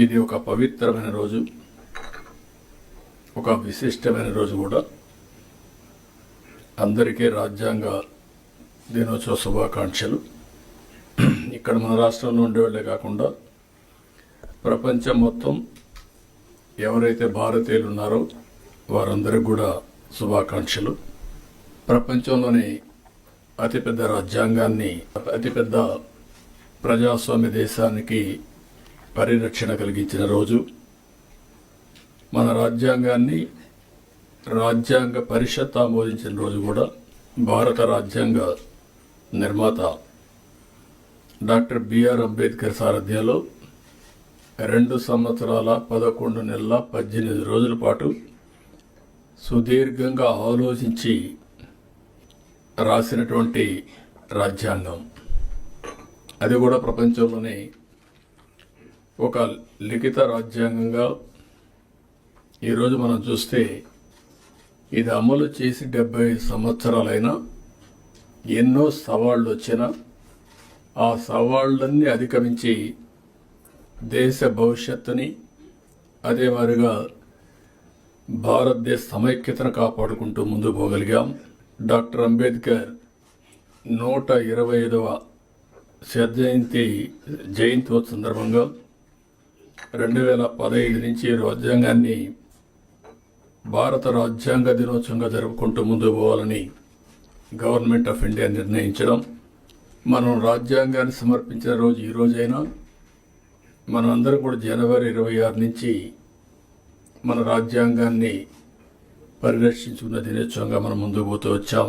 ఇది ఒక పవిత్రమైన రోజు, ఒక విశిష్టమైన రోజు కూడా. అందరికీ రాజ్యాంగ దినోత్సవ శుభాకాంక్షలు. ఇక్కడ మన రాష్ట్రంలో ఉండేవాళ్ళే కాకుండా ప్రపంచం మొత్తం ఎవరైతే భారతీయులు ఉన్నారో వారందరికీ కూడా శుభాకాంక్షలు. ప్రపంచంలోని అతిపెద్ద రాజ్యాంగాన్ని, అతిపెద్ద ప్రజాస్వామ్య దేశానికి పరిరక్షణ కలిగించిన రోజు. మన రాజ్యాంగాన్ని రాజ్యాంగ పరిషత్ ఆమోదించిన రోజు కూడా. భారత రాజ్యాంగ నిర్మాత డాక్టర్ బిఆర్ అంబేద్కర్ సారథ్యంలో 2 సంవత్సరాల 11 నెలల 18 రోజుల పాటు సుదీర్ఘంగా ఆలోచించి రాసినటువంటి రాజ్యాంగం. అది కూడా ప్రపంచంలోనే ఒక లిఖిత రాజ్యాంగంగా ఈరోజు మనం చూస్తే ఇది అమలు చేసి 75 సంవత్సరాలైనా ఎన్నో సవాళ్లు వచ్చినా ఆ సవాళ్లన్నీ అధిగమించి దేశ భవిష్యత్తుని, అదే మాదిరిగా భారతదేశ సమైక్యతను కాపాడుకుంటూ ముందుకు పోగలిగాం. డాక్టర్ అంబేద్కర్ 125వ జయంతి సందర్భంగా 2015 నుంచి రాజ్యాంగాన్ని భారత రాజ్యాంగ దినోత్సవంగా జరుపుకుంటూ ముందుకు పోవాలని గవర్నమెంట్ ఆఫ్ ఇండియా నిర్ణయించడం. మనం రాజ్యాంగాన్ని సమర్పించిన రోజు ఈ రోజైనా మనం అందరం కూడా జనవరి 26 నుంచి మన రాజ్యాంగాన్ని పరిరక్షించుకున్న దినోత్సవంగా మనం ముందుకు పోతూ వచ్చాం.